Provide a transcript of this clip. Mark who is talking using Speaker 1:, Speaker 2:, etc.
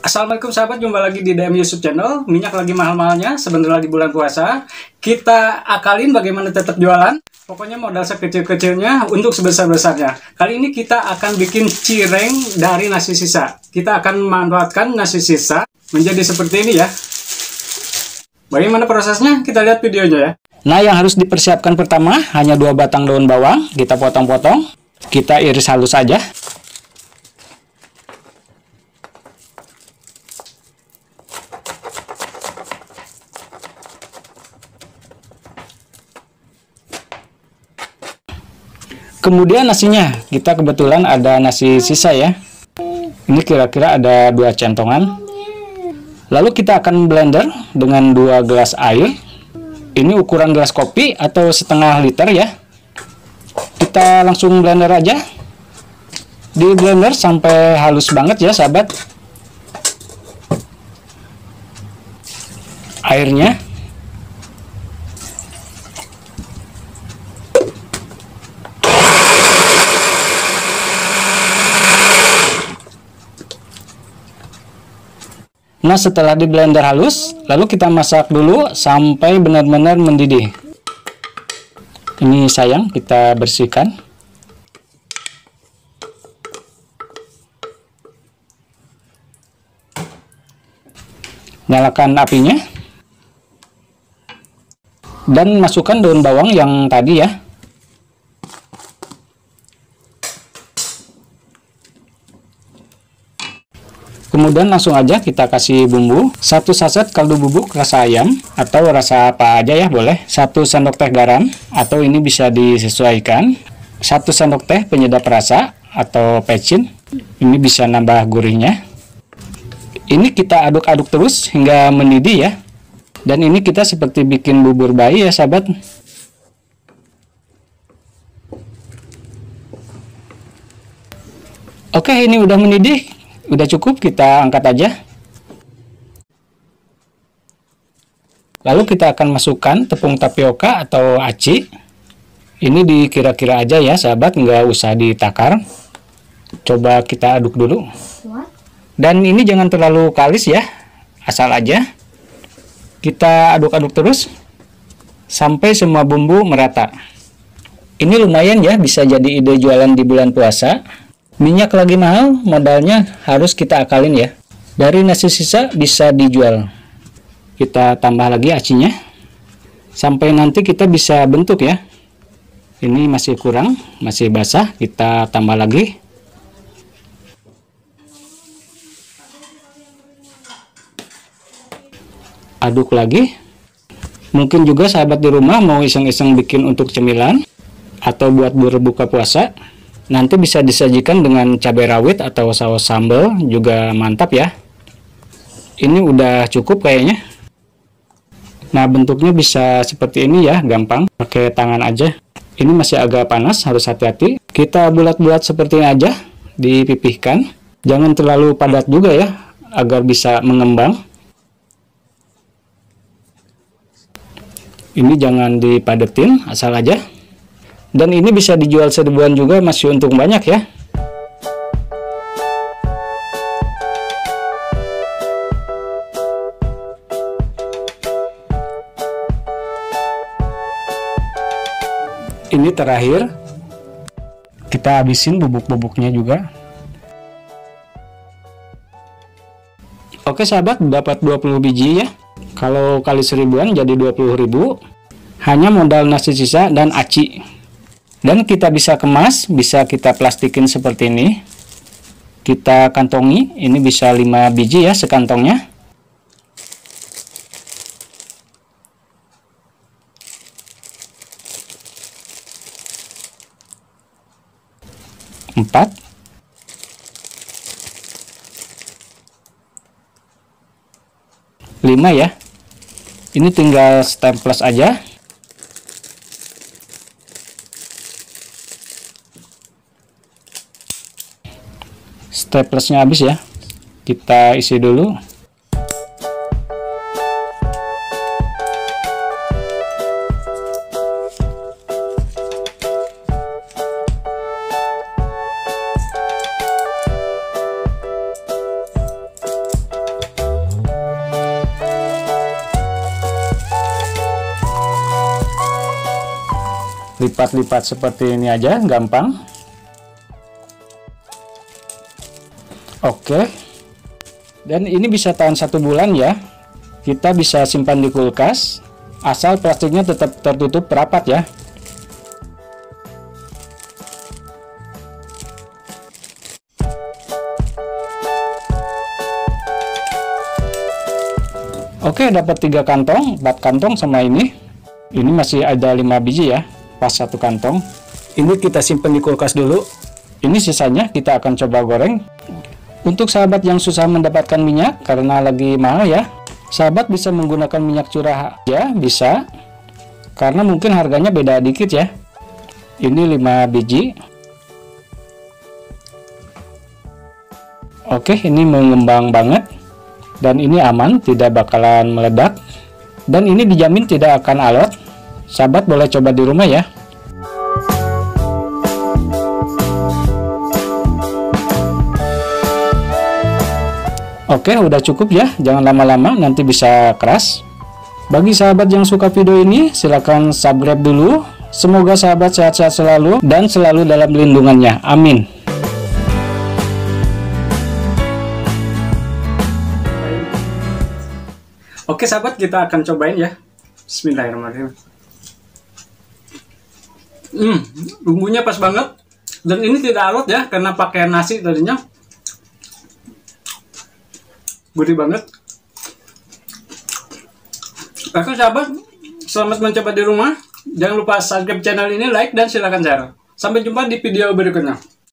Speaker 1: Assalamualaikum sahabat, jumpa lagi di DM Yusuf Channel. Minyak lagi mahal-mahalnya, sebentar lagi bulan puasa. Kita akalin bagaimana tetap jualan. Pokoknya modal sekecil-kecilnya untuk sebesar-besarnya. Kali ini kita akan bikin cireng dari nasi sisa. Kita akan memanfaatkan nasi sisa menjadi seperti ini ya. Bagaimana prosesnya? Kita lihat videonya ya. Nah, yang harus dipersiapkan pertama hanya 2 batang daun bawang. Kita potong-potong. Kita iris halus saja. Kemudian nasinya, kita kebetulan ada nasi sisa ya. Ini kira-kira ada 2 centongan. Lalu kita akan blender dengan 2 gelas air. Ini ukuran gelas kopi atau setengah liter ya. Kita langsung blender aja. Di blender sampai halus banget ya sahabat. Airnya. Nah, setelah di blender halus, lalu kita masak dulu sampai benar-benar mendidih. Ini sayang, kita bersihkan. Nyalakan apinya. Dan masukkan daun bawang yang tadi ya. Kemudian langsung aja kita kasih bumbu. 1 saset kaldu bubuk rasa ayam atau rasa apa aja ya boleh. 1 sendok teh garam atau ini bisa disesuaikan. 1 sendok teh penyedap rasa atau pecin. Ini bisa nambah gurihnya. Ini kita aduk-aduk terus hingga mendidih ya. Dan ini kita seperti bikin bubur bayi ya sahabat. Oke, ini udah mendidih. Udah cukup, kita angkat aja. Lalu kita akan masukkan tepung tapioka atau aci. Ini dikira-kira aja ya sahabat, nggak usah ditakar. Coba kita aduk dulu. Dan ini jangan terlalu kalis ya, asal aja. Kita aduk-aduk terus sampai semua bumbu merata. Ini lumayan ya, bisa jadi ide jualan di bulan puasa. Minyak lagi mahal, modalnya harus kita akalin ya. Dari nasi sisa bisa dijual. Kita tambah lagi acinya. Sampai nanti kita bisa bentuk ya. Ini masih kurang, masih basah, kita tambah lagi. Aduk lagi. Mungkin juga sahabat di rumah mau iseng-iseng bikin untuk cemilan atau buat berbuka puasa. Nanti bisa disajikan dengan cabai rawit atau saus sambal, juga mantap ya. Ini udah cukup kayaknya. Nah, bentuknya bisa seperti ini ya, gampang. Pakai tangan aja. Ini masih agak panas, harus hati-hati. Kita bulat-bulat seperti ini aja, dipipihkan. Jangan terlalu padat juga ya, agar bisa mengembang. Ini jangan dipadetin, asal aja. Dan ini bisa dijual seribuan juga, masih untung banyak ya. Ini terakhir. Kita habisin bubuk-bubuknya juga. Oke sahabat, dapat 20 biji ya. Kalau kali seribuan jadi 20.000. Hanya modal nasi sisa dan aci. Dan kita bisa kemas, bisa kita plastikin seperti ini. Kita kantongi, ini bisa 5 biji ya sekantongnya. Empat. 5 ya. Ini tinggal stemples aja. Staplesnya habis ya, kita isi dulu. lipat-lipat seperti ini aja, gampang. Oke, dan ini bisa tahan 1 bulan ya. Kita bisa simpan di kulkas, asal plastiknya tetap tertutup rapat ya. Oke, dapat 3 kantong, 4 kantong sama ini. Ini masih ada 5 biji ya, pas 1 kantong. Ini kita simpan di kulkas dulu. Ini sisanya kita akan coba goreng. Untuk sahabat yang susah mendapatkan minyak karena lagi mahal ya, sahabat bisa menggunakan minyak curah ya, bisa. Karena mungkin harganya beda dikit ya. Ini 5 biji. Oke, ini mengembang banget. Dan ini aman, tidak bakalan meledak. Dan ini dijamin tidak akan alot. Sahabat boleh coba di rumah ya. Oke, udah cukup ya. Jangan lama-lama, nanti bisa keras. Bagi sahabat yang suka video ini, silahkan subscribe dulu. Semoga sahabat sehat-sehat selalu dan selalu dalam lindungannya. Amin. Oke sahabat, kita akan cobain ya. Bismillahirrahmanirrahim. Bumbunya pas banget. Dan ini tidak alot ya, karena pakai nasi tadinya. Gurih banget. Oke sahabat, selamat mencoba di rumah. Jangan lupa subscribe channel ini, like, dan silahkan share. Sampai jumpa di video berikutnya.